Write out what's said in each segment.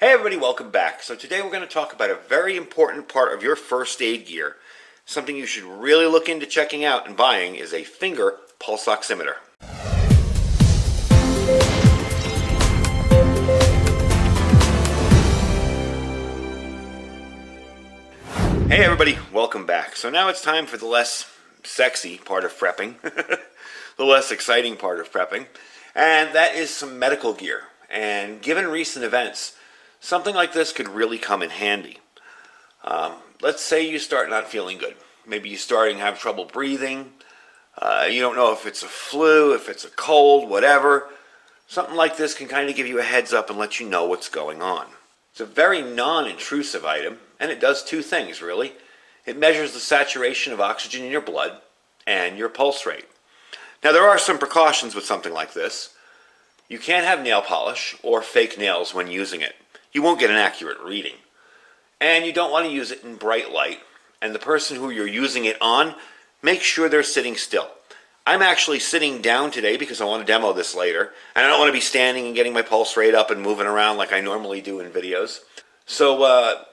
Hey everybody, welcome back. So today we're going to talk about a very important part of your first aid gear. Something you should really look into checking out and buying is a finger pulse oximeter. Hey everybody, welcome back. So now it's time for the less sexy part of prepping, the less exciting part of prepping, and that is some medical gear. And given recent events, something like this could really come in handy. Let's say you start not feeling good. Maybe you're starting to have trouble breathing. You don't know if it's a flu, if it's a cold, whatever. Something like this can kind of give you a heads up and let you know what's going on. It's a very non-intrusive item, and it does two things, really. It measures the saturation of oxygen in your blood and your pulse rate. Now, there are some precautions with something like this. You can't have nail polish or fake nails when using it. You won't get an accurate reading. And you don't want to use it in bright light. And the person who you're using it on, make sure they're sitting still. I'm actually sitting down today because I want to demo this later. And I don't want to be standing and getting my pulse rate up and moving around like I normally do in videos. So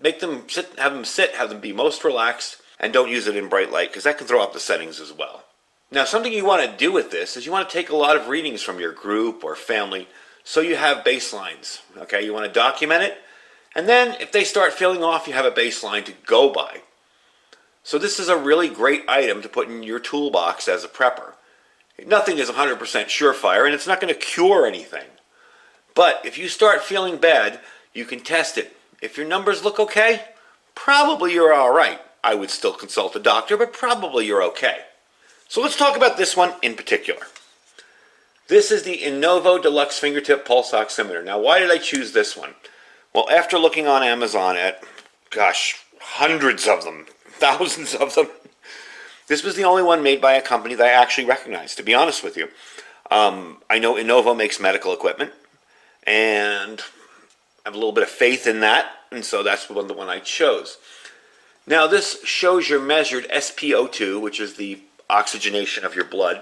make them sit, have them be most relaxed, and don't use it in bright light because that can throw up the settings as well. Now, something you want to do with this is you want to take a lot of readings from your group or family so you have baselines. Okay, you want to document it, and then if they start feeling off, you have a baseline to go by. So this is a really great item to put in your toolbox as a prepper. Nothing is 100% surefire, and it's not going to cure anything. But if you start feeling bad, you can test it. If your numbers look okay, probably you're all right. I would still consult a doctor, but probably you're okay. So let's talk about this one in particular. This is the Innovo Deluxe Fingertip Pulse Oximeter. Now, why did I choose this one? Well, after looking on Amazon at, hundreds of them, thousands of them, this was the only one made by a company that I actually recognized, to be honest with you. I know Innova makes medical equipment, and I have a little bit of faith in that, and so that's the one I chose. Now, this shows your measured SpO2, which is the oxygenation of your blood,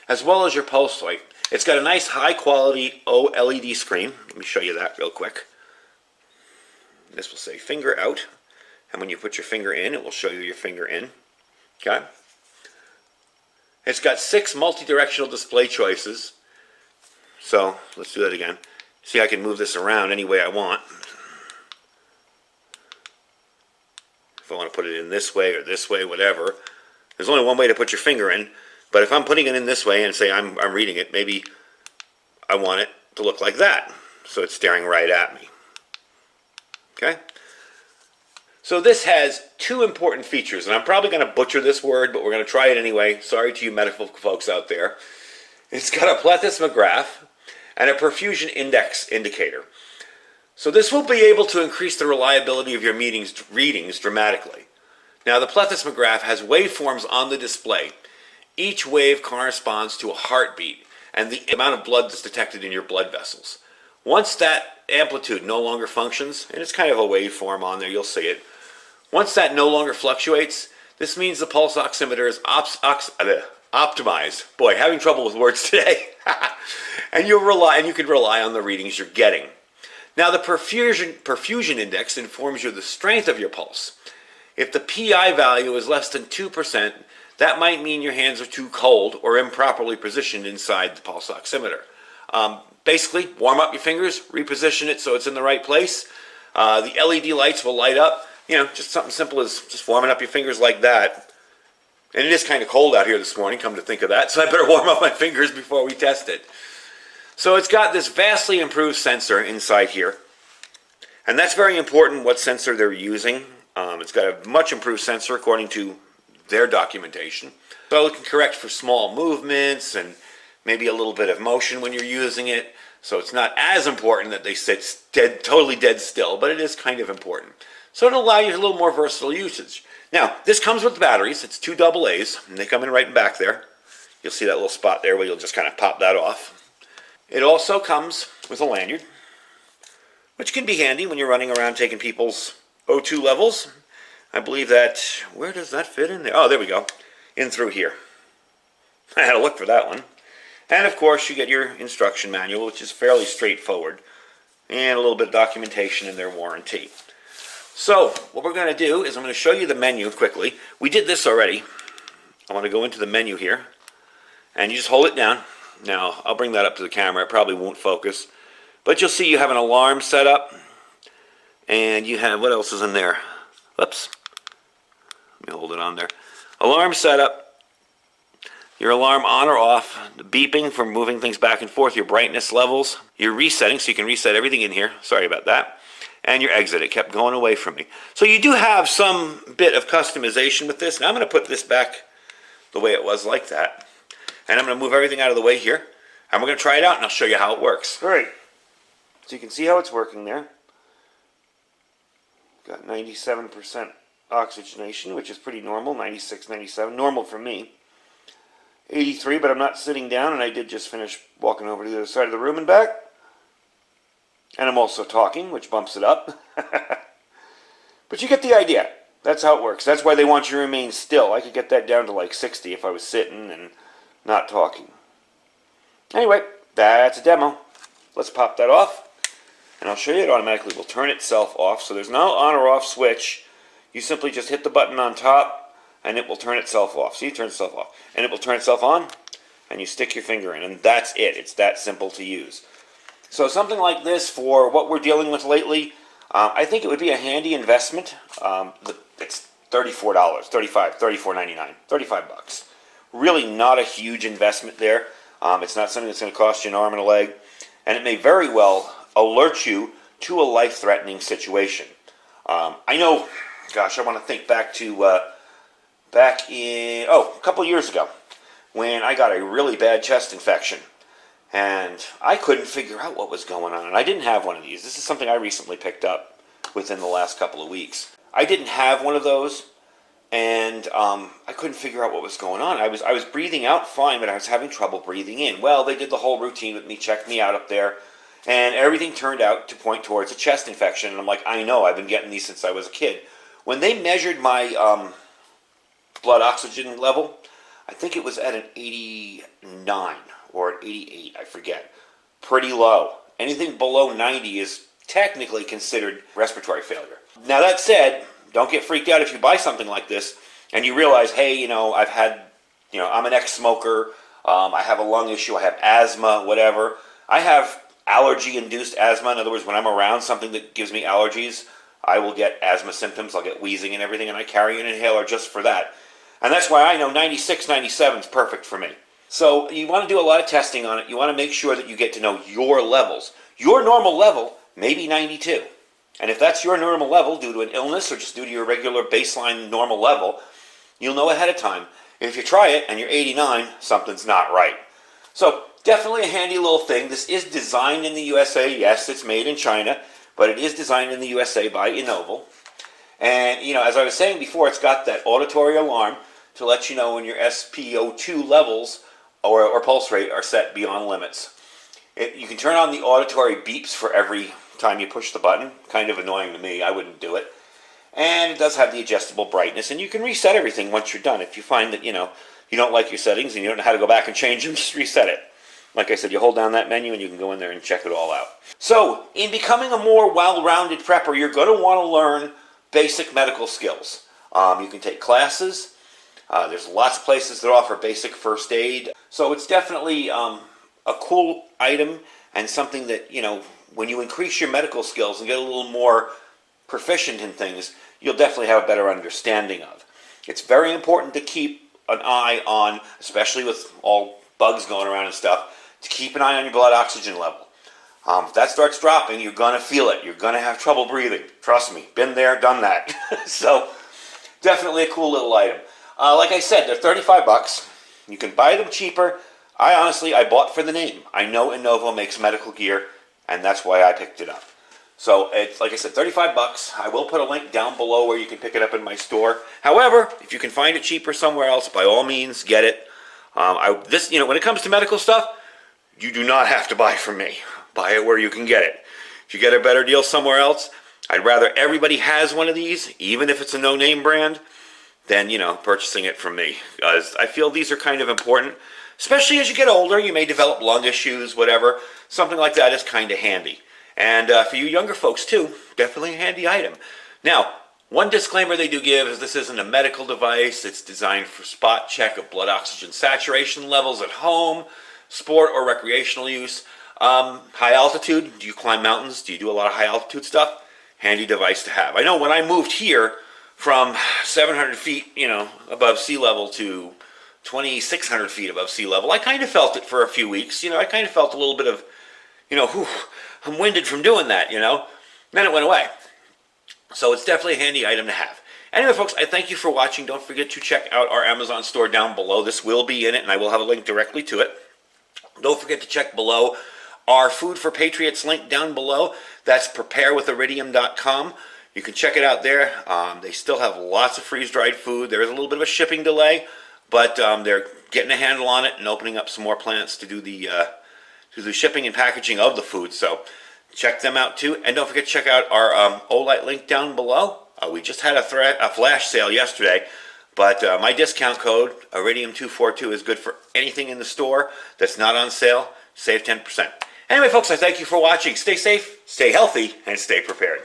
as well as your pulse rate. It's got a nice high-quality OLED screen. Let me show you that real quick. This will say finger out, and when you put your finger in, it will show you your finger in. Okay? It's got 6 multi-directional display choices. So, let's do that again. See, I can move this around any way I want. If I want to put it in this way or this way, whatever. There's only one way to put your finger in. But if I'm putting it in this way and say I'm reading it, maybe I want it to look like that. So it's staring right at me. Okay? So this has 2 important features, and I'm probably going to butcher this word, but we're going to try it anyway. Sorry to you medical folks out there. It's got a plethysmograph and a perfusion index indicator. So this will be able to increase the reliability of your readings dramatically. Now, the plethysmograph has waveforms on the display. Each wave corresponds to a heartbeat and the amount of blood that's detected in your blood vessels. Once that amplitude no longer functions, and it's kind of a waveform on there, you'll see it. Once that no longer fluctuates, this means the pulse oximeter is optimized. Boy, having trouble with words today. And you can rely on the readings you're getting. Now, the perfusion index informs you of the strength of your pulse. If the PI value is less than 2%, that might mean your hands are too cold or improperly positioned inside the pulse oximeter. Basically, warm up your fingers, reposition it so it's in the right place. The LED lights will light up. You know, just something simple as just warming up your fingers like that. And it is kind of cold out here this morning, come to think of that, so I better warm up my fingers before we test it. So it's got this vastly improved sensor inside here. And that's very important what sensor they're using. It's got a much improved sensor according to their documentation. So it can correct for small movements and maybe a little bit of motion when you're using it. So it's not as important that they sit totally dead still, but it is kind of important. So it'll allow you a little more versatile usage. Now, this comes with batteries. It's 2 AA's, and they come in right in back there. You'll see that little spot there where you'll just kind of pop that off. It also comes with a lanyard, which can be handy when you're running around taking people's O2 levels. I believe that, where does that fit in there? Oh, there we go. In through here. I had to look for that one. And of course, you get your instruction manual, which is fairly straightforward. and a little bit of documentation in their warranty. So what we're going to do is I'm going to show you the menu quickly. We did this already. I want to go into the menu here, and you just hold it down. Now, I'll bring that up to the camera. It probably won't focus, but you'll see you have an alarm set up, and you have, what else is in there? Oops. Let me hold it on there. Alarm setup, your alarm on or off, the beeping for moving things back and forth, your brightness levels, your resetting, so you can reset everything in here. Sorry about that. And your exit. It kept going away from me. So you do have some bit of customization with this. Now I'm going to put this back the way it was, like that. And I'm going to move everything out of the way here. And we're going to try it out, and I'll show you how it works. All right. So you can see how it's working there. Got 97% oxygenation, which is pretty normal. 96, 97. Normal for me. 83, but I'm not sitting down, and I did just finish walking over to the other side of the room and back. And I'm also talking, which bumps it up. But you get the idea. That's how it works. That's why they want you to remain still. I could get that down to like 60 if I was sitting and not talking. Anyway, that's a demo. Let's pop that off. And I'll show you it automatically will turn itself off. So there's no on or off switch. You simply just hit the button on top, and it will turn itself off. See, it turns itself off. And it will turn itself on, and you stick your finger in. And that's it. It's that simple to use. So something like this, for what we're dealing with lately, I think it would be a handy investment. It's $34, $35, $34.99, $35. Really not a huge investment there. It's not something that's going to cost you an arm and a leg. And it may very well alert you to a life-threatening situation. I know, gosh, I want to think back to a couple years ago, when I got a really bad chest infection. And I couldn't figure out what was going on. And I didn't have one of these. This is something I recently picked up within the last couple of weeks. I didn't have one of those, and I couldn't figure out what was going on. I was breathing out fine, but I was having trouble breathing in. Well, they did the whole routine with me, checked me out up there, and everything turned out to point towards a chest infection. And I'm like, I know, I've been getting these since I was a kid. When they measured my blood oxygen level, I think it was at an 89 or an 88, I forget. Pretty low. Anything below 90 is technically considered respiratory failure. Now that said, don't get freaked out if you buy something like this and you realize, hey, I'm an ex-smoker, I have a lung issue, I have asthma, whatever. I have allergy-induced asthma. In other words, when I'm around something that gives me allergies, I will get asthma symptoms, I'll get wheezing and everything, and I carry an inhaler just for that. And that's why I know 96, 97 is perfect for me. So you want to do a lot of testing on it. You want to make sure that you get to know your levels. Your normal level may be 92. And if that's your normal level due to an illness or just due to your regular baseline normal level, you'll know ahead of time. If you try it and you're 89, something's not right. So definitely a handy little thing. This is designed in the USA. Yes, it's made in China, but it is designed in the USA by Innovo. And, as I was saying before, it's got that auditory alarm to let you know when your SpO2 levels or pulse rate are set beyond limits. You can turn on the auditory beeps for every time you push the button. Kind of annoying to me. I wouldn't do it. And it does have the adjustable brightness, and you can reset everything once you're done. If you find that, you don't like your settings and you don't know how to go back and change them, just reset it. Like I said, you hold down that menu and you can go in there and check it all out. So, in becoming a more well-rounded prepper, you're going to want to learn basic medical skills. You can take classes. There's lots of places that offer basic first aid. So it's definitely a cool item and something that, when you increase your medical skills and get a little more proficient in things, you'll definitely have a better understanding of. It's very important to keep an eye on, especially with all bugs going around and stuff, to keep an eye on your blood oxygen level. If that starts dropping, you're going to feel it. You're going to have trouble breathing. Trust me, been there, done that. So definitely a cool little item. Like I said, they're $35. You can buy them cheaper. I bought for the name. I know Innovo makes medical gear, and that's why I picked it up. So it's, like I said, $35. I will put a link down below where you can pick it up in my store. However, if you can find it cheaper somewhere else, by all means, get it. When it comes to medical stuff, you do not have to buy from me. Buy it where you can get it. If you get a better deal somewhere else, I'd rather everybody has one of these, even if it's a no-name brand, than, purchasing it from me. Because I feel these are kind of important. Especially as you get older, you may develop lung issues, whatever. Something like that is kind of handy. And for you younger folks too, definitely a handy item. Now, one disclaimer they do give is this isn't a medical device. It's designed for spot check of blood oxygen saturation levels at home, sport or recreational use. High altitude, do you climb mountains? Do you do a lot of high altitude stuff? Handy device to have. I know when I moved here from 700 feet, above sea level to 2,600 feet above sea level, I kind of felt it for a few weeks. I kind of felt a little bit of, I'm winded from doing that, Then it went away. So it's definitely a handy item to have. Anyway, folks, I thank you for watching. Don't forget to check out our Amazon store down below. This will be in it, and I will have a link directly to it. Don't forget to check below our Food for Patriots link down below. That's preparewithiridium.com. You can check it out there. They still have lots of freeze-dried food. There is a little bit of a shipping delay, but they're getting a handle on it and opening up some more plants to do the shipping and packaging of the food. So check them out too. And don't forget to check out our Olight link down below. We just had a flash sale yesterday, but my discount code, Iridium242, is good for anything in the store that's not on sale. Save 10%. Anyway, folks, I thank you for watching. Stay safe, stay healthy, and stay prepared.